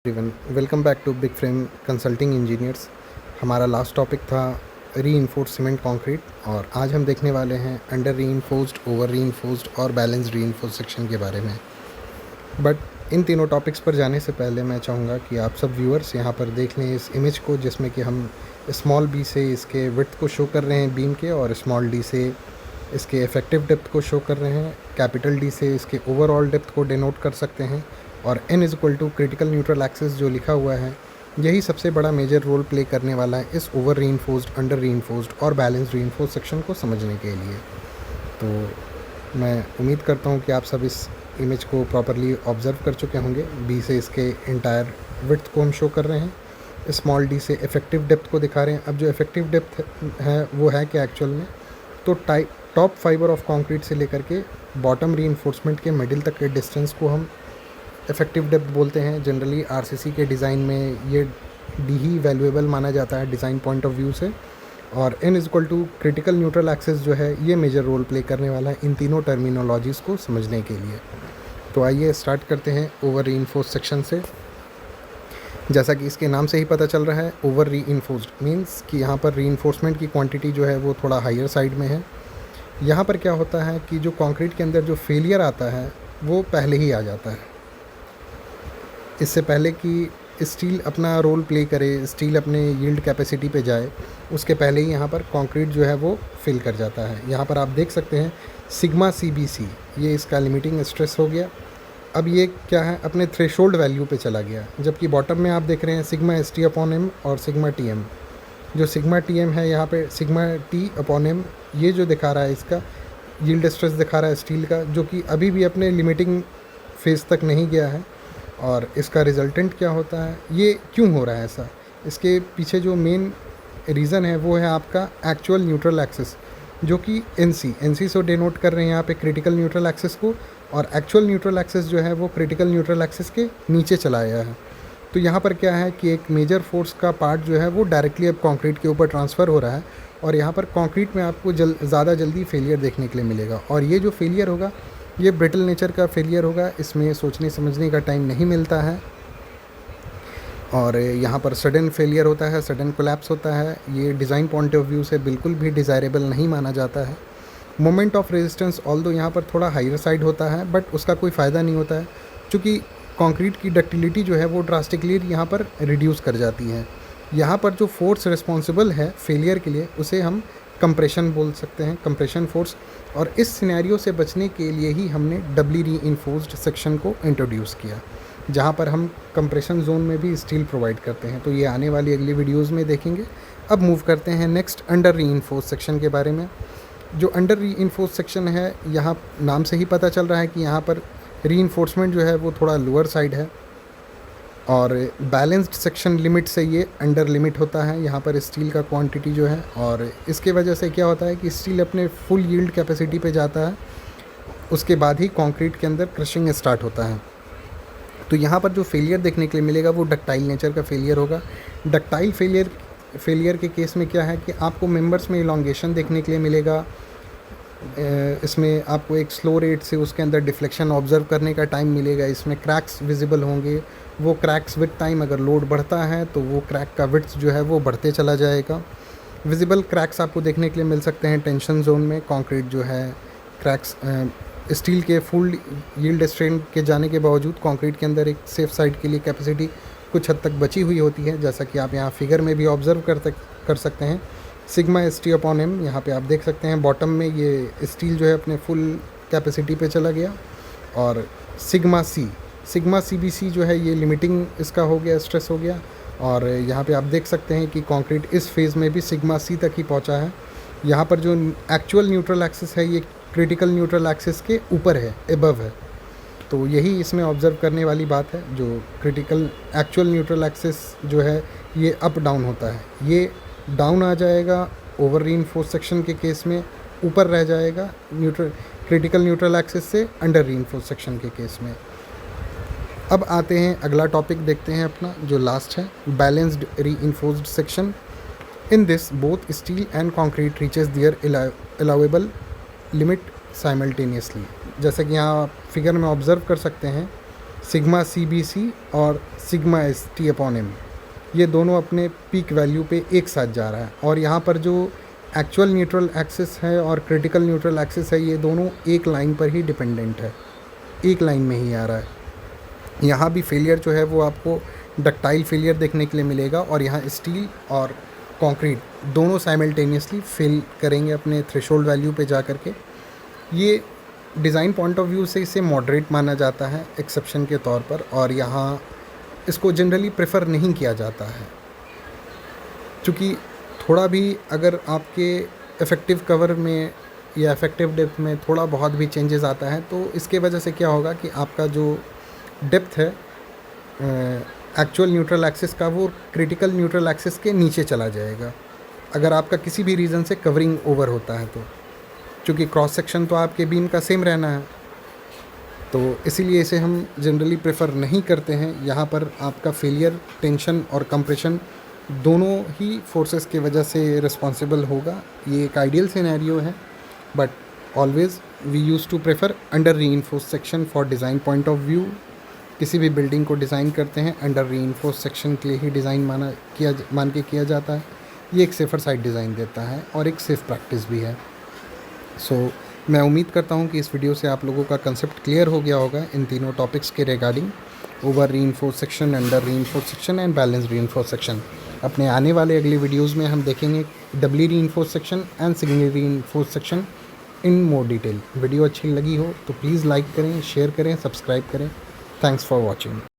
Everyone, welcome back to big frame consulting engineers. हमारा last topic था reinforced cement concrete और आज हम देखने वाले हैं अंडर रीइंफोर्स्ड, ओवर रीइंफोर्स्ड और बैलेंस रीइंफोर्स्ड सेक्शन के बारे में। बट इन तीनों टॉपिक्स पर जाने से पहले मैं चाहूँगा कि आप सब व्यूअर्स यहाँ पर देख लें इस इमेज को, जिसमें कि हम स्मॉल बी से इसके विड्थ को शो कर रहे हैं बीम के, और स्मॉल डी से इसके इफेक्टिव डेप्थ को शो कर रहे हैं, कैपिटल डी से इसके ओवरऑल डेप्थ को डिनोट कर सकते हैं, और n is equal to critical neutral axis जो लिखा हुआ है, यही सबसे बड़ा मेजर रोल प्ले करने वाला है इस ओवर रीइंफोर्स्ड, अंडर रीइंफोर्स्ड और बैलेंस रीइंफोर्स्ड सेक्शन को समझने के लिए। तो मैं उम्मीद करता हूँ कि आप सब इस इमेज को प्रॉपरली ऑब्जर्व कर चुके होंगे। बी से इसके इंटायर विड्थ को हम शो कर रहे हैं, स्मॉल डी से इफेक्टिव डेप्थ को दिखा रहे हैं। अब जो इफेक्टिव डेप्थ है वो है कि एक्चुअल में तो टॉप फाइबर ऑफ कंक्रीट से लेकर के बॉटम रीइंफोर्समेंट के मिडिल तक के डिस्टेंस को हम इफेक्टिव डेप्थ बोलते हैं। जनरली आरसीसी के डिज़ाइन में ये डी ही वैल्यूएबल माना जाता है डिज़ाइन पॉइंट ऑफ व्यू से, और n is equal to critical neutral axis जो है ये मेजर रोल प्ले करने वाला है इन तीनों टर्मिनोलॉजीज़ को समझने के लिए। तो आइए स्टार्ट करते हैं ओवर रीइंफोर्स्ड सेक्शन से। जैसा कि इसके नाम से ही पता चल रहा है, ओवर रीइंफोर्स्ड मीन्स कि यहाँ पर रीइंफोर्समेंट की क्वांटिटी जो है वो थोड़ा हायर साइड में है। यहाँ पर क्या होता है कि जो कंक्रीट के अंदर जो फेलियर आता है वो पहले ही आ जाता है, इससे पहले कि स्टील अपना रोल प्ले करे, स्टील अपने यील्ड कैपेसिटी पे जाए, उसके पहले ही यहाँ पर कंक्रीट जो है वो फिल कर जाता है। यहाँ पर आप देख सकते हैं सिग्मा CBC, ये इसका लिमिटिंग स्ट्रेस हो गया। अब ये क्या है, अपने थ्रेशोल्ड वैल्यू पे चला गया, जबकि बॉटम में आप देख रहे हैं सिग्मा ST/M और सिग्मा TM। जो सिग्मा TM है यहाँ पे सिग्मा T/M, ये जो दिखा रहा है इसका यील्ड स्ट्रेस दिखा रहा है स्टील का, जो कि अभी भी अपने लिमिटिंग फेज़ तक नहीं गया है। और इसका रिजल्टेंट क्या होता है, ये क्यों हो रहा है ऐसा, इसके पीछे जो मेन रीज़न है वो है आपका एक्चुअल न्यूट्रल एक्सिस, जो कि NC से डिनोट कर रहे हैं यहाँ पे क्रिटिकल न्यूट्रल एक्सिस को, और एक्चुअल न्यूट्रल एक्सिस जो है वो क्रिटिकल न्यूट्रल एक्सिस के नीचे चला आया है। तो यहाँ पर क्या है कि एक मेजर फोर्स का पार्ट जो है वो डायरेक्टली अब कंक्रीट के ऊपर ट्रांसफ़र हो रहा है, और यहाँ पर कंक्रीट में आपको ज़्यादा जल्दी फेलियर देखने के लिए मिलेगा। और ये जो फेलियर होगा ये ब्रिटल नेचर का फेलियर होगा, इसमें सोचने समझने का टाइम नहीं मिलता है, और यहाँ पर सडन फेलियर होता है, सडन कोलैप्स होता है। ये डिज़ाइन पॉइंट ऑफ व्यू से बिल्कुल भी डिज़ायरेबल नहीं माना जाता है। मोमेंट ऑफ रेजिस्टेंस ऑल्दो यहाँ पर थोड़ा हायर साइड होता है, बट उसका कोई फ़ायदा नहीं होता है, क्योंकि कंक्रीट की डक्टिलिटी जो है वो ड्रास्टिकली यहाँ पर रिड्यूस कर जाती है। यहाँ पर जो फोर्स रिस्पॉन्सिबल है फेलियर के लिए उसे हम कंप्रेशन बोल सकते हैं, कंप्रेशन फोर्स। और इस सिनेरियो से बचने के लिए ही हमने डबली रीइंफोर्स्ड सेक्शन को इंट्रोड्यूस किया, जहाँ पर हम कंप्रेशन जोन में भी स्टील प्रोवाइड करते हैं। तो ये आने वाली अगली वीडियोज़ में देखेंगे। अब मूव करते हैं नेक्स्ट अंडर रीइंफोर्स्ड सेक्शन के बारे में। जो अंडर रीइंफोर्स्ड सेक्शन है, यहाँ नाम से ही पता चल रहा है कि यहाँ पर रीइंफोर्समेंट जो है वो थोड़ा लोअर साइड है, और बैलेंस्ड सेक्शन लिमिट से ये अंडर लिमिट होता है यहाँ पर स्टील का क्वांटिटी जो है। और इसके वजह से क्या होता है कि स्टील अपने फुल यील्ड कैपेसिटी पे जाता है, उसके बाद ही कंक्रीट के अंदर क्रशिंग स्टार्ट होता है। तो यहाँ पर जो फेलियर देखने के लिए मिलेगा वो डक्टाइल नेचर का फेलियर होगा। डक्टाइल फेलियर के केस में क्या है कि आपको मेंबर्स में इलॉन्गेशन देखने के लिए मिलेगा। इसमें आपको एक स्लो रेट से उसके अंदर डिफ्लेक्शन ऑब्जर्व करने का टाइम मिलेगा। इसमें क्रैक्स विजिबल होंगे, वो क्रैक्स विद टाइम अगर लोड बढ़ता है तो वो क्रैक का विड्थ जो है वो बढ़ते चला जाएगा। विजिबल क्रैक्स आपको देखने के लिए मिल सकते हैं टेंशन जोन में। कंक्रीट जो है क्रैक्स स्टील के फुल यील्ड स्ट्रेंथ के जाने के बावजूद कंक्रीट के अंदर एक सेफ साइड के लिए कैपेसिटी कुछ हद तक बची हुई होती है, जैसा कि आप यहाँ फिगर में भी ऑब्जर्व कर सकते हैं। सिग्मा ST/M यहाँ पे आप देख सकते हैं बॉटम में ये स्टील जो है अपने फुल कैपेसिटी पे चला गया, और सिग्मा CBC जो है ये लिमिटिंग इसका हो गया, स्ट्रेस हो गया। और यहाँ पे आप देख सकते हैं कि कंक्रीट इस फेज़ में भी सिग्मा C तक ही पहुँचा है। यहाँ पर जो एक्चुअल न्यूट्रल एक्सिस है ये क्रिटिकल न्यूट्रल एक्सिस के ऊपर है, एबव है। तो यही इसमें ऑब्ज़र्व करने वाली बात है। जो क्रिटिकल एक्चुअल न्यूट्रल एक्सिस जो है ये अप डाउन होता है, ये डाउन आ जाएगा ओवर रीइंफोर्स्ड सेक्शन के केस में, ऊपर रह जाएगा क्रिटिकल न्यूट्रल एक्सिस से अंडर रीइंफोर्स्ड सेक्शन के केस में। अब आते हैं अगला टॉपिक देखते हैं अपना जो लास्ट है, balanced reinforced section. In this both steel and concrete reaches their allowable limit simultaneously. जैसा कि यहाँ फिगर में ऑब्जर्व कर सकते हैं, सिग्मा CBC और सिग्मा ST/M, ये दोनों अपने पीक वैल्यू पे एक साथ जा रहा है। और यहाँ पर जो एक्चुअल न्यूट्रल एक्सिस है और क्रिटिकल न्यूट्रल एक्सिस है, ये दोनों एक लाइन पर ही डिपेंडेंट है, एक लाइन में ही आ रहा है। यहाँ भी फेलियर जो है वो आपको डक्टाइल फेलियर देखने के लिए मिलेगा, और यहाँ स्टील और कंक्रीट दोनों साइमल्टेनियसली फेल करेंगे अपने थ्रेशोल्ड वैल्यू पे जा कर के। ये डिज़ाइन पॉइंट ऑफ व्यू से इसे मॉडरेट माना जाता है एक्सेप्शन के तौर पर, और यहाँ इसको जनरली प्रेफर नहीं किया जाता है, क्योंकि थोड़ा भी अगर आपके इफ़ेक्टिव कवर में या इफ़ेक्टिव डेप्थ में थोड़ा बहुत भी चेंजेस आता है, तो इसके वजह से क्या होगा कि आपका जो डेप्थ है एक्चुअल न्यूट्रल एक्सिस का, वो क्रिटिकल न्यूट्रल एक्सिस के नीचे चला जाएगा अगर आपका किसी भी रीज़न से कवरिंग ओवर होता है तो, क्योंकि क्रॉस सेक्शन तो आपके बीम का सेम रहना है, तो इसीलिए इसे हम जनरली प्रेफर नहीं करते हैं। यहाँ पर आपका फेलियर टेंशन और कंप्रेशन दोनों ही फोर्सेस के वजह से रिस्पॉन्सिबल होगा। ये एक आइडियल सिनेरियो है, but always we use to prefer under reinforced section for design point of view. किसी भी बिल्डिंग को डिज़ाइन करते हैं अंडर रीइंफोर्स्ड सेक्शन के लिए ही डिज़ाइन मान के किया जाता है। ये एक सेफ़र साइड डिज़ाइन देता है और एक सेफ़ प्रैक्टिस भी है। मैं उम्मीद करता हूँ कि इस वीडियो से आप लोगों का कंसेप्ट क्लियर हो गया होगा इन तीनों टॉपिक्स के regarding, over reinforced section, under reinforced section and balance reinforced section. अपने आने वाले अगले वीडियोज़ में हम देखेंगे doubly reinforced section and single reinforced section in more detail. Video अच्छी लगी हो तो प्लीज़ लाइक करें, शेयर करें, सब्सक्राइब करें। Thanks for watching.